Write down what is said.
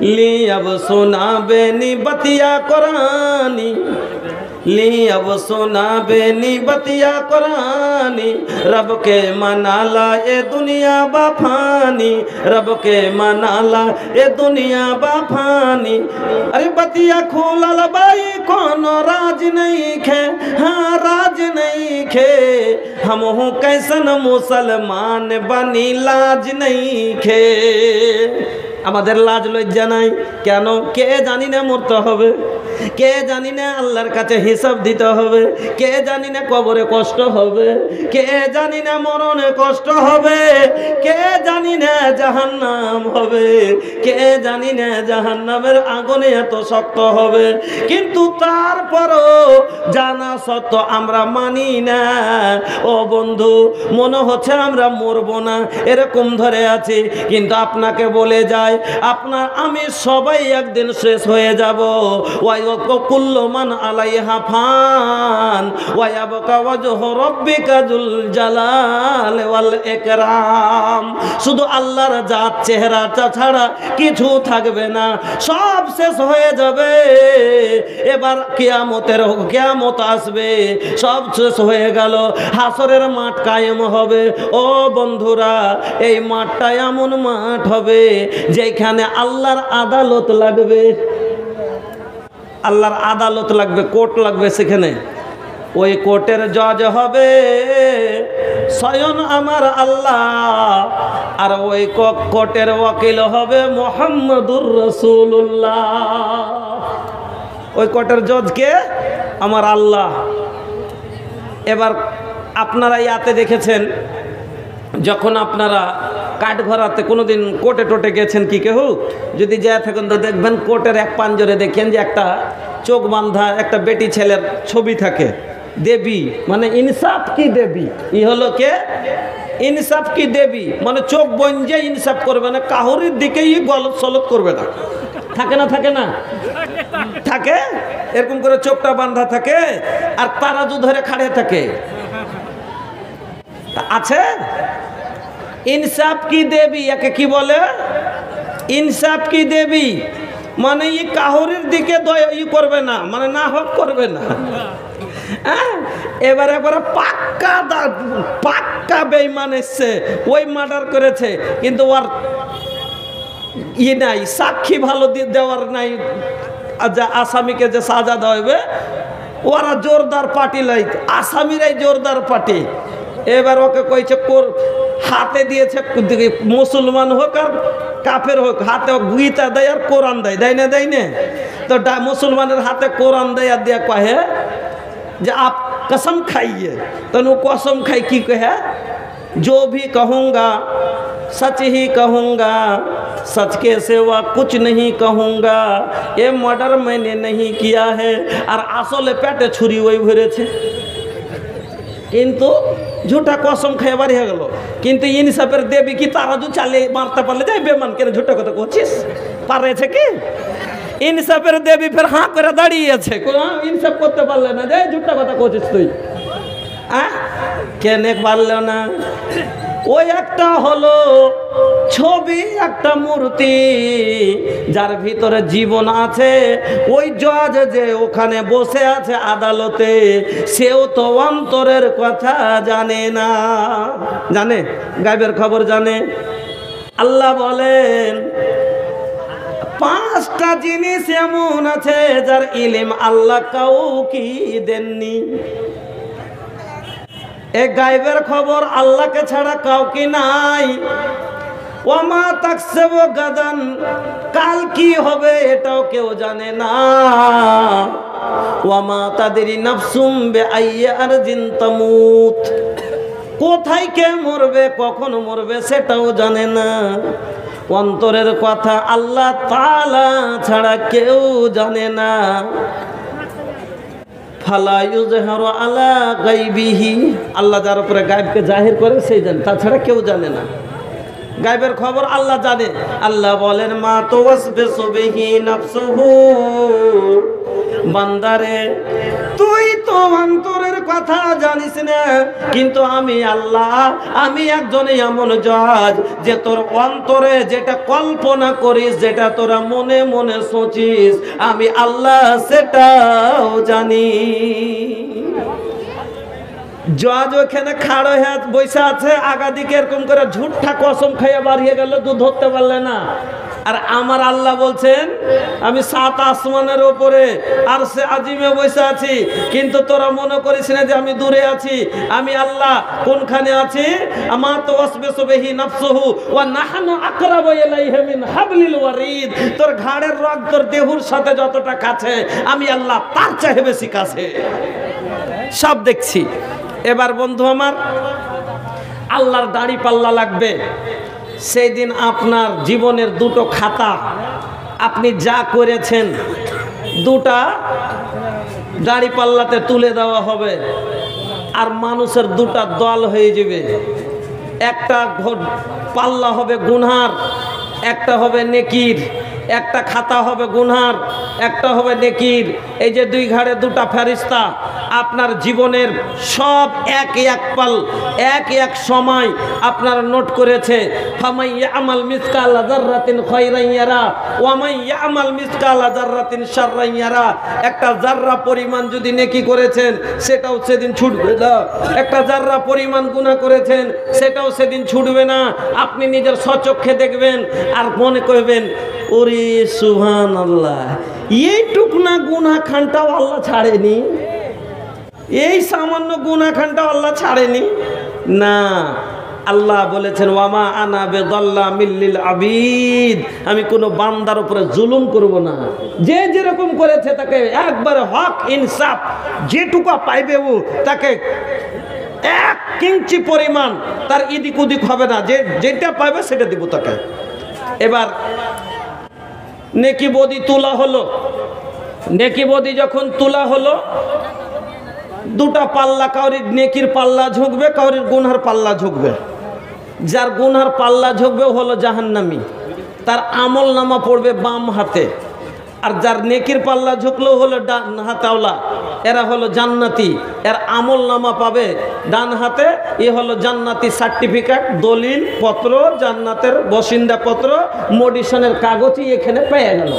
ली अब सुना बेनी बतिया कुरानी, ली अब सुना बेनी बतिया कुरानी, रब के मनाला ए दुनिया बाफानी, रब के मनाला ए दुनिया बाफानी। अरे बतिया खोलल बाई कोनो राज नहीं खे, हाँ राज नहीं खे, हम हूँ कैसन मुसलमान बनी लाज नहीं खे। আমাদের লাজ লজ্জা নাই কেন? কে জানি না মরতে হবে, কে জানি না আল্লাহর কাছে হিসাব দিতে হবে, কে জানি না কবরে কষ্ট হবে, কে জানি না মরণে কষ্ট হবে, কে জানি না জাহান্নাম হবে, কে জানি না জাহান্নামের আগুনে এত শক্ত হবে। কিন্তু তারপরও জানা সত্য আমরা মানি না। ও বন্ধু, মনে হচ্ছে আমরা মরবো না এরকম ধরে আছি, কিন্তু আপনাকে বলে যায় আপনার আমি সবাই একদিন শেষ হয়ে যাব। কুল্লু মান আলাইহা ফান ওয়া ইয়াবকা ওয়াজহু রাব্বিকা যুল জালাল ওয়াল ইকরাম। শুধু আল্লাহর জাত চেহারাটা ছাড়া কিছু থাকবে না, সব শেষ হয়ে যাবে। এবার কিয়ামত আসবে, সব শেষ হয়ে গেল, হাসরের মাঠ কায়েম হবে। ও বন্ধুরা, এই মাঠটা এমন মাঠ হবে যেখানে আল্লাহর আদালত লাগবে, আল্লাহর আদালত লাগবে, কোর্ট লাগবে সেখানে। ওই কোর্টের জজ হবে স্বয়ং আমার আল্লাহ, আর ওই কোর্টের ওয়াকিল হবে মুহাম্মাদুর রাসূলুল্লাহ। ওই কোর্টের জজকে আমার আল্লাহ। এবার আপনারা ইয়াতে দেখেছেন, যখন আপনারা কাঠঘরাতে কোনোদিন কোর্টে টোটে গেছেন কি কেউ? যদি যায় থাকেন তো দেখবেন কোর্টের এক পাঞ্জরে দেখেন যে একটা চোখ বাঁধা একটা বেটি ছেলের ছবি থাকে। দেবী মানে ইনসাফ কি দেবী, ই হলো কে? ইনসাফ কি দেবী, মানে চোখ বঞ্জে ইনসাফ করবে না, কাহুরির দিকেই গলত সলত করবে না। থাকে না? থাকে না? থাকে। এরকম করে চোখটা বাঁধা থাকে আর তারাজু ধরে খাড়ে থাকে। আছে ইনসাফ কি দেবী, একে কি বলে? ইনসাফ কি দেবী মানে ই কাহুরির দিকে ই করবে না, মানে না হক করবে না। এবারে পাক্কা বেঈমান এসছে, ওই মার্ডার করেছে, কিন্তু ওর ই নাই, সাক্ষী ভালো দেওয়ার নাই, আসামিকে যে সাজা দেওয়া হবে ওরা জোরদার পার্টি লাই, আসামিরাই জোরদার পার্টি। এবার ওকে কইছে হাতে দিয়েছে, মুসলমান হোক আর কাফের হোক, হাতে গীতা দেয় আর কোরআন দেয়, দেয় না? দেয় না? তো মুসলমানের হাতে কোরআন দেয় আর দিয়া কহে যে आप कसम खाइए। तो वो कसम खाई की कहे, जो भी कहूँगा सच ही कहूँगा, सच के सिवा कुछ नहीं कहूँगा, ये मर्डर मैंने नहीं किया है। और আসলে পেটে ছুরি ওই ভরেছে, কিন্তু ঝুটা কসম খেয়ে বাড়ি হয়ে গেল। কিন্তু ইনসাফের দেবী কি তারাজু চালিয়ে মারতে পারলে যাই বেমান কেন ঝুটা কথা করছিস? পারেছে কি? ইনসাফের দেবী ফের হাঁ করে দাঁড়িয়েছে, ইনসাফ করতে পারলে না, যাই ঝুটা কথা করছিস তুই। কেনে পারল না? ওই একটা হলো ছবি, একটা মূর্তি, যার ভিতরে জীবন আছে। ওই জজ যে ওখানে বসে আছে আদালতে, সেও তো অন্তরের কথা জানে না। জানে? গায়েবের খবর জানে। আল্লাহ বলেন 5টা জিনিস এমন আছে যার ইলম আল্লাহ কাউকে দেননি। এ গায়েবের খবর আল্লাহকে ছাড়া কাউকে নাই। ওমা তাকসিবু গাদান, কাল কি হবে এটাও কেউ জানে না। ওমা তাদরি নাফসুম বিআইয়ি আরদিন তামুত, কোথায় কে মরবে কখন মরবে সেটাও জানে না। অন্তরের কথা আল্লাহ তাআলা ছাড়া কেউ জানে না। ফালা ইউযহিরু আলা গায়বিহি, আল্লাহ যার উপরে গায়েবকে জাহির করে সেই জানে, তাছাড়া কেউ জানে না। গায়েবের খবর আল্লাহ জানে। আল্লাহ বলেন মা তুওয়াসবিসু বিহি নাফসুহু, বান্দারে তুই তো অন্তরের কথা জানিস না, কিন্তু আমি আল্লাহ, আমি একজন এমন জাজ যে তোর অন্তরে যেটা কল্পনা করিস, যেটা তোরা মনে মনে সোচিস, আমি আল্লাহ সেটাও জানি। জজ ওখানে খাড়ো হয়ে বসে আছে, আগাদিকে এরকম করে ঝুঠা কসম খাইয়ে বাড়িয়ে গেল, দুধ ধরতে পারলে না। আর আমার আল্লাহ বলছেন আমি 7 আসমানের উপরে আর সে আজিমে বসে আছি, কিন্তু তোরা মনে করিস না যে আমি দূরে আছি। আমি আল্লাহ কোনখানে আছি? আমার তো ওয়াসবিহি নাফসুহু ওয়া নাহনু আকরাবু ইলাইহি মিন হাবলিল ওয়ারিদ। তোর ঘাড়ের রগ তোর দেহুর সাথে যতটা কাছে, আমি আল্লাহ তার চেয়ে বেশি কাছে। সব দেখছি। এবার বন্ধু আমার, আল্লাহর দাড়ি পাল্লা লাগবে। সেই দিন আপনার জীবনের দুটো খাতা, আপনি যা করেছেন দুটা দাড়ি পাল্লাতে তুলে দেওয়া হবে। আর মানুষের দুটা দল হয়ে যাবে, একটা পাল্লা হবে গুনহার, একটা হবে নেকির। একটা খাতা হবে গুনহার, একটা হবে নেকির। এই যে দুই ঘাড়ে দুটা ফেরেশতা আপনার জীবনের সব এক এক পাল, এক এক সময় আপনার নোট করেছে। ফামাই ইয়ামাল মিসকালা যাররাতিন খায়রান ইয়ারা ওয়া মান ইয়ামাল মিসকালা যাররাতিন শাররান ইয়ারা। একটা জাররা পরিমাণ যদি নেকি করেছেন সেটাও সেদিন ছুটবে না, একটা জাররা পরিমাণ গুনাহ করেছেন সেটাও সেদিন ছুটবে না। আপনি নিজের স্বচক্ষে দেখবেন আর মনে করবেন, ওরে সুবহানাল্লাহ, এইটুক না গুনাহ খানটাও আল্লাহ ছাড়েনি, এই সামান্য গুনাহ খানটাও আল্লাহ ছাড়েনি না। আল্লাহ বলেছেন ওয়ামা আনা বিযাল্লামিল লিল আবিদ, আমি কোনো বান্দার উপরে জুলুম করব না। যে যেরকম করেছে তাকে একবারে হক ইনসাফ যেটুকু পাইবে ও তাকে 1 ইঞ্চি পরিমাণ তার এদিক ওদিক হবে না, যে যেটা পাইবে সেটা দিব তাকে। এবার নেকি বদি তোলা হলো। নেকি বদি যখন তোলা হলো, দুটা পাল্লা, কাউরির নেকির পাল্লা ঝুঁকবে, কাউরির গুনহার পাল্লা ঝুঁকবে। যার গুনহার পাল্লা ঝুঁকবে হলো জাহান্নামী, তার আমল নামা পড়বে বাম হাতে। আর যার নেকির পাল্লা ঝুঁকলেও হলো ডান হাতাওলা, এরা হলো জান্নাতি, এর আমল নামা পাবে ডান হাতে। এ হলো জান্নাতি সার্টিফিকেট, দলিল পত্র, জান্নাতের বসিন্দা পত্র, মডিশনের কাগজই এখানে পেয়ে গেল।